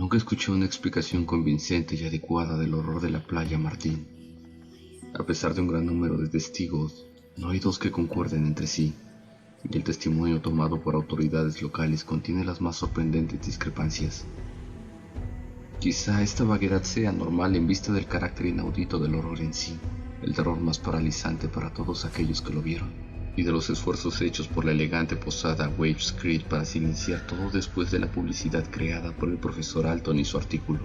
Nunca escuché una explicación convincente y adecuada del horror de la playa Martín. A pesar de un gran número de testigos, no hay dos que concuerden entre sí, y el testimonio tomado por autoridades locales contiene las más sorprendentes discrepancias. Quizá esta vaguedad sea normal en vista del carácter inaudito del horror en sí, el terror más paralizante para todos aquellos que lo vieron, y de los esfuerzos hechos por la elegante posada Wave Street para silenciar todo después de la publicidad creada por el profesor Alton y su artículo.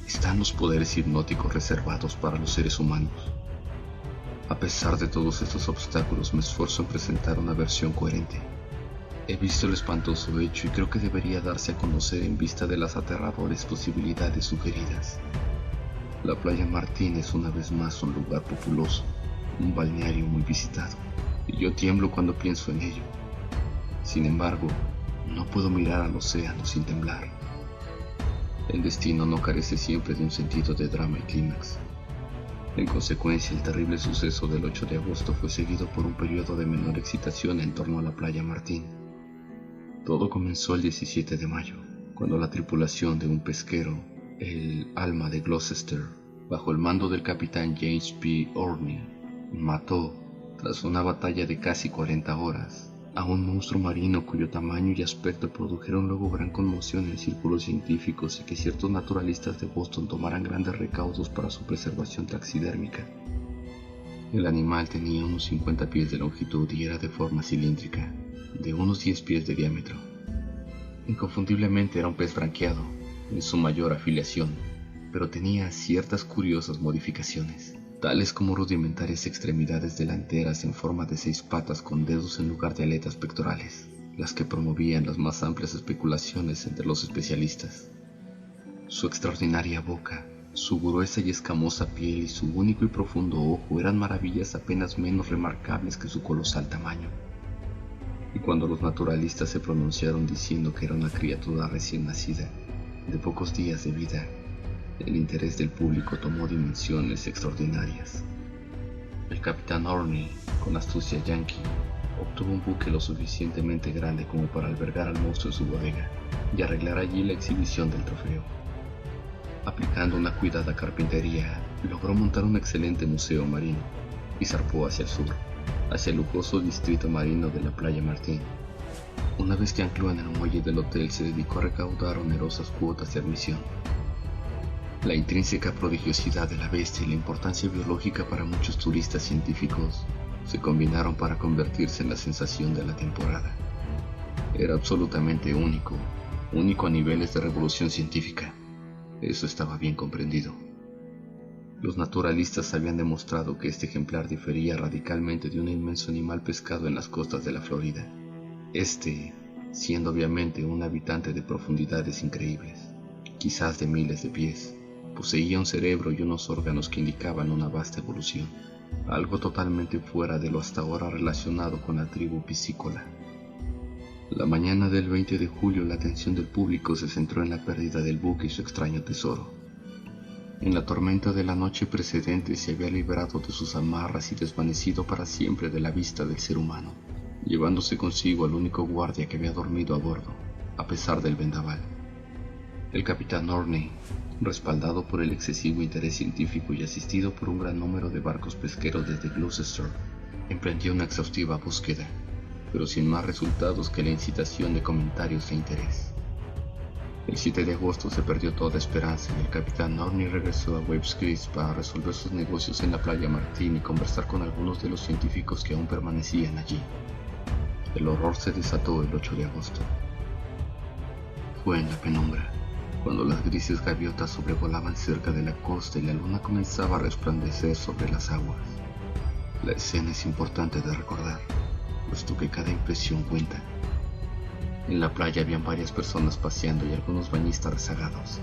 Están los poderes hipnóticos reservados para los seres humanos. A pesar de todos estos obstáculos, me esfuerzo en presentar una versión coherente. He visto el espantoso hecho y creo que debería darse a conocer en vista de las aterradoras posibilidades sugeridas. La playa Martín es una vez más un lugar populoso, un balneario muy visitado, y yo tiemblo cuando pienso en ello. Sin embargo, no puedo mirar al océano sin temblar. El destino no carece siempre de un sentido de drama y clímax. En consecuencia, el terrible suceso del 8 de agosto fue seguido por un periodo de menor excitación en torno a la playa Martín. Todo comenzó el 17 de mayo, cuando la tripulación de un pesquero, el Alma de Gloucester, bajo el mando del capitán James P. Orney, mató, tras una batalla de casi 40 horas, a un monstruo marino cuyo tamaño y aspecto produjeron luego gran conmoción en círculos científicos y que ciertos naturalistas de Boston tomaran grandes recaudos para su preservación taxidérmica. El animal tenía unos 50 pies de longitud y era de forma cilíndrica, de unos 10 pies de diámetro. Inconfundiblemente era un pez branquiado, en su mayor afiliación, pero tenía ciertas curiosas modificaciones, tales como rudimentarias extremidades delanteras en forma de 6 patas con dedos en lugar de aletas pectorales, las que promovían las más amplias especulaciones entre los especialistas. Su extraordinaria boca, su gruesa y escamosa piel y su único y profundo ojo eran maravillas apenas menos remarcables que su colosal tamaño. Y cuando los naturalistas se pronunciaron diciendo que era una criatura recién nacida, de pocos días de vida, el interés del público tomó dimensiones extraordinarias. El capitán Orney, con astucia yanqui, obtuvo un buque lo suficientemente grande como para albergar al monstruo en su bodega y arreglar allí la exhibición del trofeo. Aplicando una cuidada carpintería, logró montar un excelente museo marino y zarpó hacia el sur, hacia el lujoso distrito marino de la playa Martín. Una vez que ancló en el muelle del hotel, se dedicó a recaudar onerosas cuotas de admisión. La intrínseca prodigiosidad de la bestia y la importancia biológica para muchos turistas científicos se combinaron para convertirse en la sensación de la temporada. Era absolutamente único a niveles de revolución científica. Eso estaba bien comprendido. Los naturalistas habían demostrado que este ejemplar difería radicalmente de un inmenso animal pescado en las costas de la Florida. Siendo obviamente un habitante de profundidades increíbles, quizás de miles de pies, poseía un cerebro y unos órganos que indicaban una vasta evolución, algo totalmente fuera de lo hasta ahora relacionado con la tribu piscícola. La mañana del 20 de julio la atención del público se centró en la pérdida del buque y su extraño tesoro. En la tormenta de la noche precedente se había liberado de sus amarras y desvanecido para siempre de la vista del ser humano, llevándose consigo al único guardia que había dormido a bordo, a pesar del vendaval. El capitán Orney, respaldado por el excesivo interés científico y asistido por un gran número de barcos pesqueros desde Gloucester, emprendió una exhaustiva búsqueda, pero sin más resultados que la incitación de comentarios de interés. El 7 de agosto se perdió toda esperanza y el capitán Orney regresó a Waves Creek para resolver sus negocios en la playa Martín y conversar con algunos de los científicos que aún permanecían allí. El horror se desató el 8 de agosto. Fue en la penumbra, cuando las grises gaviotas sobrevolaban cerca de la costa y la luna comenzaba a resplandecer sobre las aguas. La escena es importante de recordar, puesto que cada impresión cuenta. En la playa habían varias personas paseando y algunos bañistas rezagados,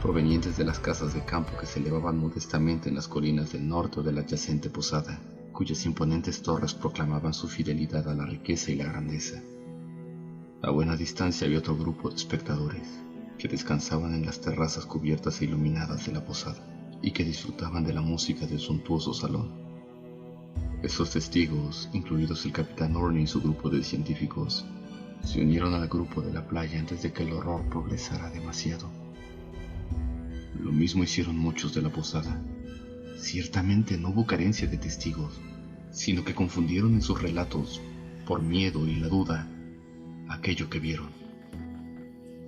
provenientes de las casas de campo que se elevaban modestamente en las colinas del norte o de la adyacente posada, cuyas imponentes torres proclamaban su fidelidad a la riqueza y la grandeza. A buena distancia había otro grupo de espectadores, que descansaban en las terrazas cubiertas e iluminadas de la posada, y que disfrutaban de la música del suntuoso salón. Esos testigos, incluidos el capitán Orney y su grupo de científicos, se unieron al grupo de la playa antes de que el horror progresara demasiado. Lo mismo hicieron muchos de la posada. Ciertamente no hubo carencia de testigos, sino que confundieron en sus relatos, por miedo y la duda, aquello que vieron.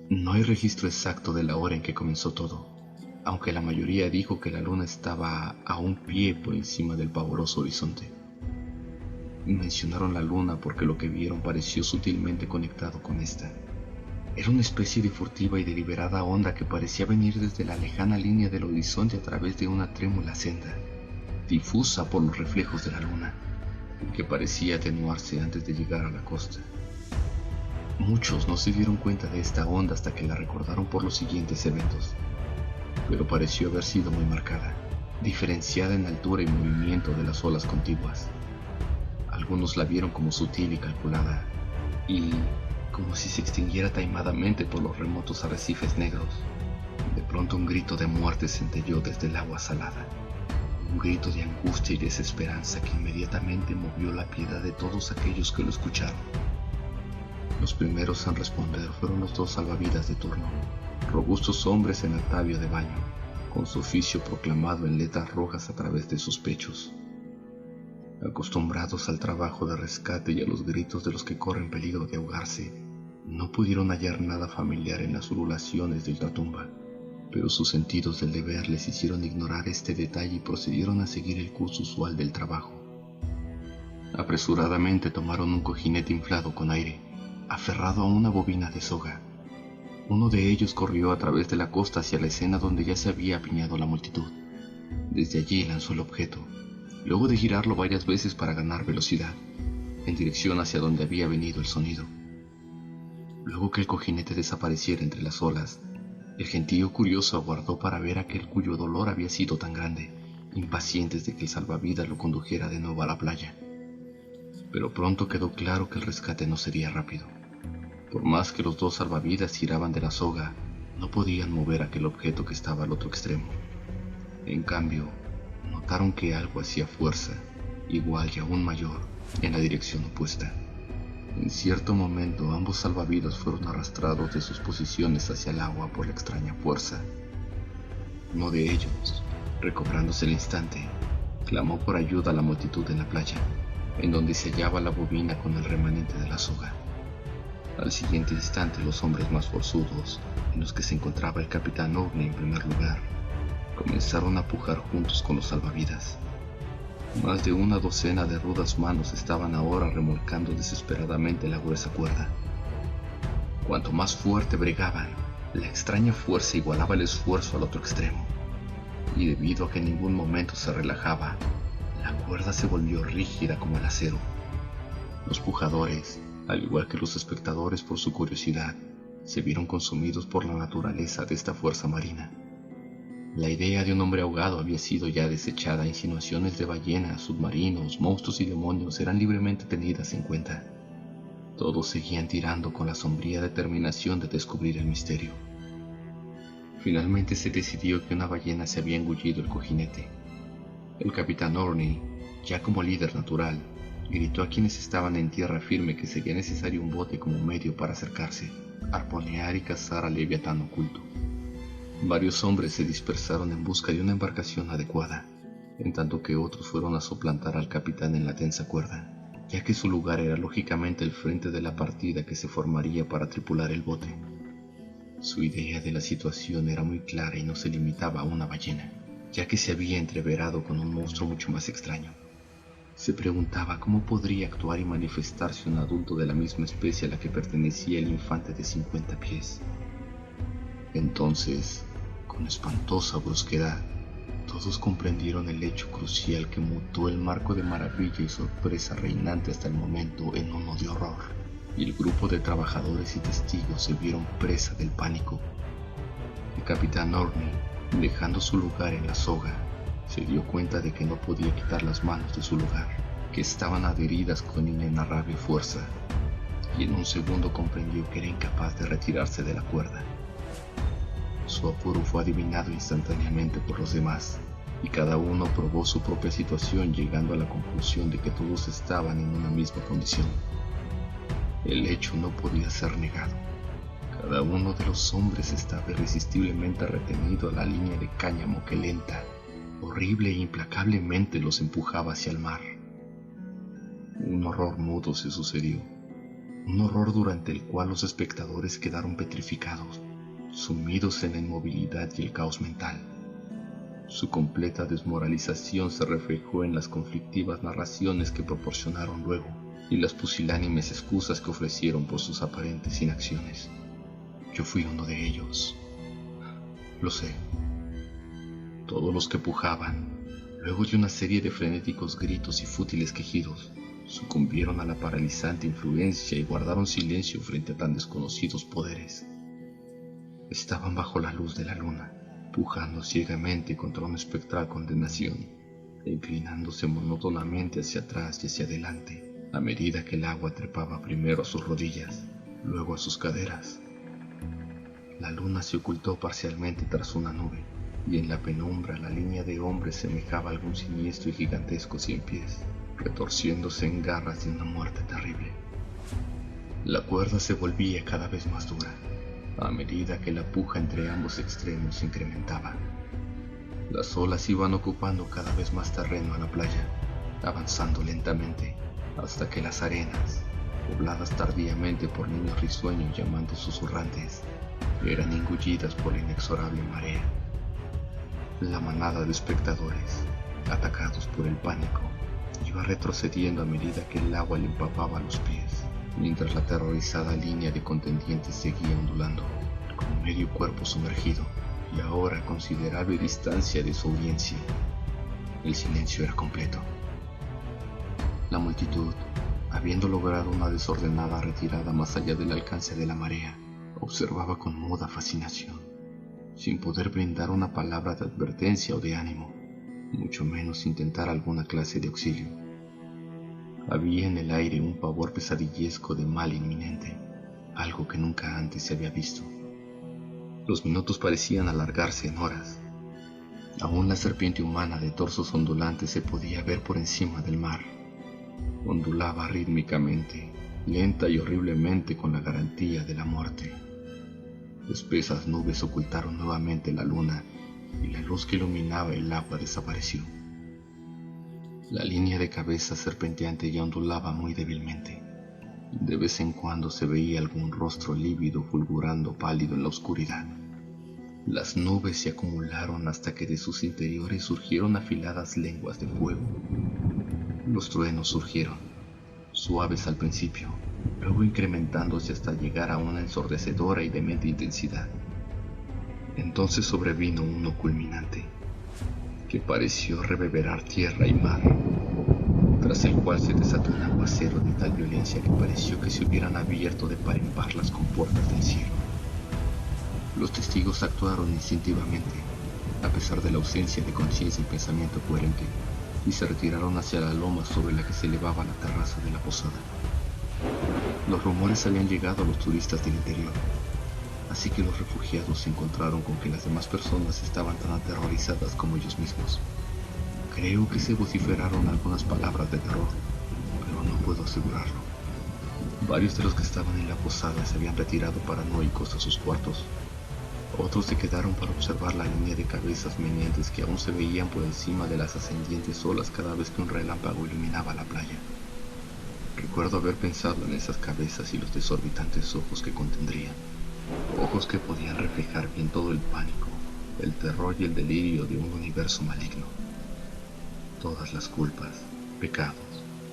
No hay registro exacto de la hora en que comenzó todo, aunque la mayoría dijo que la luna estaba a un pie por encima del pavoroso horizonte. Mencionaron la luna porque lo que vieron pareció sutilmente conectado con esta. Era una especie de furtiva y deliberada onda que parecía venir desde la lejana línea del horizonte a través de una trémula senda, difusa por los reflejos de la luna, y que parecía atenuarse antes de llegar a la costa. Muchos no se dieron cuenta de esta onda hasta que la recordaron por los siguientes eventos, pero pareció haber sido muy marcada, diferenciada en altura y movimiento de las olas contiguas. Algunos la vieron como sutil y calculada, y como si se extinguiera taimadamente por los remotos arrecifes negros. De pronto un grito de muerte centelló desde el agua salada, un grito de angustia y desesperanza que inmediatamente movió la piedad de todos aquellos que lo escucharon. Los primeros en responder fueron los 2 salvavidas de turno, robustos hombres en atavío de baño, con su oficio proclamado en letras rojas a través de sus pechos. Acostumbrados al trabajo de rescate y a los gritos de los que corren peligro de ahogarse, no pudieron hallar nada familiar en las ululaciones de ultratumba, pero sus sentidos del deber les hicieron ignorar este detalle y procedieron a seguir el curso usual del trabajo. Apresuradamente tomaron un cojinete inflado con aire, aferrado a una bobina de soga. Uno de ellos corrió a través de la costa hacia la escena donde ya se había apiñado la multitud. Desde allí lanzó el objeto, luego de girarlo varias veces para ganar velocidad, en dirección hacia donde había venido el sonido. Luego que el cojinete desapareciera entre las olas, el gentío curioso aguardó para ver aquel cuyo dolor había sido tan grande, impacientes de que el salvavidas lo condujera de nuevo a la playa. Pero pronto quedó claro que el rescate no sería rápido. Por más que los 2 salvavidas tiraban de la soga, no podían mover aquel objeto que estaba al otro extremo. En cambio, notaron que algo hacía fuerza, igual y aún mayor, en la dirección opuesta. En cierto momento ambos salvavidas fueron arrastrados de sus posiciones hacia el agua por la extraña fuerza. Uno de ellos, recobrándose el instante, clamó por ayuda a la multitud en la playa, en donde se hallaba la bobina con el remanente de la soga. Al siguiente instante los hombres más forzudos, en los que se encontraba el capitán Orne en primer lugar, comenzaron a pujar juntos con los salvavidas. Más de una docena de rudas manos estaban ahora remolcando desesperadamente la gruesa cuerda. Cuanto más fuerte bregaban, la extraña fuerza igualaba el esfuerzo al otro extremo, y debido a que en ningún momento se relajaba, la cuerda se volvió rígida como el acero. Los pujadores, al igual que los espectadores por su curiosidad, se vieron consumidos por la naturaleza de esta fuerza marina. La idea de un hombre ahogado había sido ya desechada, insinuaciones de ballenas, submarinos, monstruos y demonios eran libremente tenidas en cuenta. Todos seguían tirando con la sombría determinación de descubrir el misterio. Finalmente se decidió que una ballena se había engullido el cojinete. El capitán Orne, ya como líder natural, gritó a quienes estaban en tierra firme que sería necesario un bote como medio para acercarse, arponear y cazar al leviatán oculto. Varios hombres se dispersaron en busca de una embarcación adecuada, en tanto que otros fueron a soplantar al capitán en la tensa cuerda, ya que su lugar era lógicamente el frente de la partida que se formaría para tripular el bote. Su idea de la situación era muy clara y no se limitaba a una ballena, ya que se había entreverado con un monstruo mucho más extraño. Se preguntaba cómo podría actuar y manifestarse un adulto de la misma especie a la que pertenecía el infante de 50 pies. Entonces, con espantosa brusquedad, todos comprendieron el hecho crucial que mutó el marco de maravilla y sorpresa reinante hasta el momento en uno de horror, y el grupo de trabajadores y testigos se vieron presa del pánico. El capitán Orne, dejando su lugar en la soga, se dio cuenta de que no podía quitar las manos de su lugar, que estaban adheridas con inenarrable fuerza, y en un segundo comprendió que era incapaz de retirarse de la cuerda. Su apuro fue adivinado instantáneamente por los demás, y cada uno probó su propia situación, llegando a la conclusión de que todos estaban en una misma condición. El hecho no podía ser negado. Cada uno de los hombres estaba irresistiblemente retenido a la línea de cáñamo que lenta, horrible e implacablemente los empujaba hacia el mar. Un horror mudo se sucedió, un horror durante el cual los espectadores quedaron petrificados, sumidos en la inmovilidad y el caos mental. Su completa desmoralización se reflejó en las conflictivas narraciones que proporcionaron luego y las pusilánimes excusas que ofrecieron por sus aparentes inacciones. Yo fui uno de ellos. Lo sé. Todos los que pujaban, luego de una serie de frenéticos gritos y fútiles quejidos, sucumbieron a la paralizante influencia y guardaron silencio frente a tan desconocidos poderes. Estaban bajo la luz de la luna, pujando ciegamente contra una espectral condenación, e inclinándose monótonamente hacia atrás y hacia adelante, a medida que el agua trepaba primero a sus rodillas, luego a sus caderas. La luna se ocultó parcialmente tras una nube, y en la penumbra la línea de hombres semejaba a algún siniestro y gigantesco ciempiés, retorciéndose en garras de una muerte terrible. La cuerda se volvía cada vez más dura, a medida que la puja entre ambos extremos se incrementaba. Las olas iban ocupando cada vez más terreno a la playa, avanzando lentamente, hasta que las arenas, pobladas tardíamente por niños risueños y amantes susurrantes, eran engullidas por la inexorable marea. La manada de espectadores, atacados por el pánico, iba retrocediendo a medida que el agua le empapaba los pies, mientras la aterrorizada línea de contendientes seguía ondulando, con medio cuerpo sumergido y ahora a considerable distancia de su audiencia. El silencio era completo. La multitud, habiendo logrado una desordenada retirada más allá del alcance de la marea, observaba con muda fascinación, sin poder brindar una palabra de advertencia o de ánimo, mucho menos intentar alguna clase de auxilio. Había en el aire un pavor pesadillesco de mal inminente, algo que nunca antes se había visto. Los minutos parecían alargarse en horas. Aún la serpiente humana de torsos ondulantes se podía ver por encima del mar. Ondulaba rítmicamente, lenta y horriblemente con la garantía de la muerte. Espesas nubes ocultaron nuevamente la luna y la luz que iluminaba el agua desapareció. La línea de cabeza serpenteante ya ondulaba muy débilmente. De vez en cuando se veía algún rostro lívido fulgurando pálido en la oscuridad. Las nubes se acumularon hasta que de sus interiores surgieron afiladas lenguas de fuego. Los truenos surgieron, suaves al principio, luego incrementándose hasta llegar a una ensordecedora y demente intensidad. Entonces sobrevino uno culminante, que pareció reverberar tierra y mar, tras el cual se desató un aguacero de tal violencia que pareció que se hubieran abierto de par en par las compuertas del cielo. Los testigos actuaron instintivamente, a pesar de la ausencia de conciencia y pensamiento coherente, y se retiraron hacia la loma sobre la que se elevaba la terraza de la posada. Los rumores habían llegado a los turistas del interior, así que los refugiados se encontraron con que las demás personas estaban tan aterrorizadas como ellos mismos. Creo que se vociferaron algunas palabras de terror, pero no puedo asegurarlo. Varios de los que estaban en la posada se habían retirado paranoicos a sus cuartos. Otros se quedaron para observar la línea de cabezas meneantes que aún se veían por encima de las ascendientes olas cada vez que un relámpago iluminaba la playa. Recuerdo haber pensado en esas cabezas y los desorbitantes ojos que contendrían. Ojos que podían reflejar bien todo el pánico, el terror y el delirio de un universo maligno. Todas las culpas, pecados,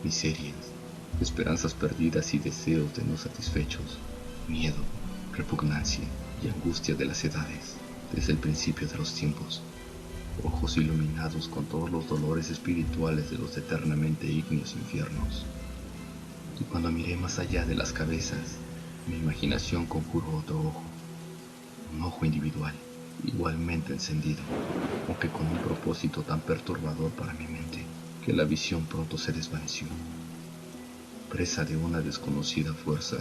miserias, esperanzas perdidas y deseos de no satisfechos, miedo, repugnancia y angustia de las edades, desde el principio de los tiempos. Ojos iluminados con todos los dolores espirituales de los eternamente ígneos infiernos. Y cuando miré más allá de las cabezas, mi imaginación conjuró otro ojo, un ojo individual, igualmente encendido, aunque con un propósito tan perturbador para mi mente, que la visión pronto se desvaneció. Presa de una desconocida fuerza,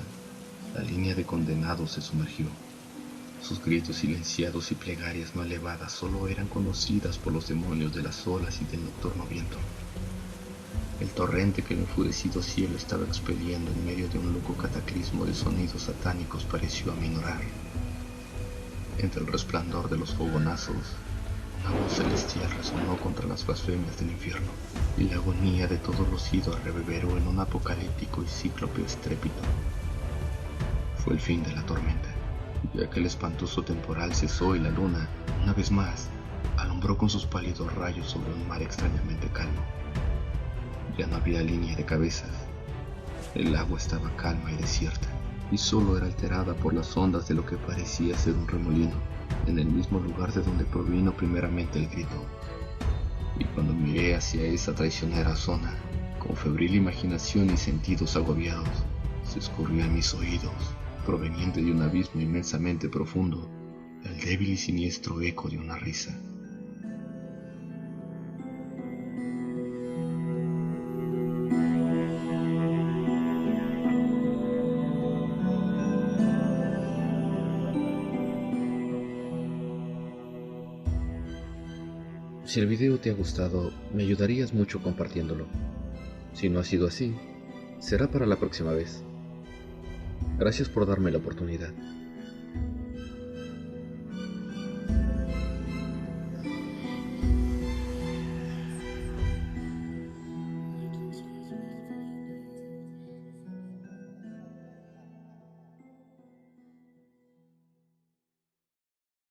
la línea de condenados se sumergió. Sus gritos silenciados y plegarias no elevadas solo eran conocidas por los demonios de las olas y del nocturno viento. El torrente que el enfurecido cielo estaba expeliendo en medio de un loco cataclismo de sonidos satánicos pareció aminorar. Entre el resplandor de los fogonazos, una voz celestial resonó contra las blasfemias del infierno, y la agonía de todos los idos reverberó en un apocalíptico y cíclope estrépito. Fue el fin de la tormenta, y aquel espantoso temporal cesó y la luna, una vez más, alumbró con sus pálidos rayos sobre un mar extrañamente calmo. Ya no había línea de cabezas. El agua estaba calma y desierta, y solo era alterada por las ondas de lo que parecía ser un remolino, en el mismo lugar de donde provino primeramente el grito. Y cuando miré hacia esa traicionera zona, con febril imaginación y sentidos agobiados, se escurrió en mis oídos, proveniente de un abismo inmensamente profundo, el débil y siniestro eco de una risa. Si el video te ha gustado, me ayudarías mucho compartiéndolo. Si no ha sido así, será para la próxima vez. Gracias por darme la oportunidad.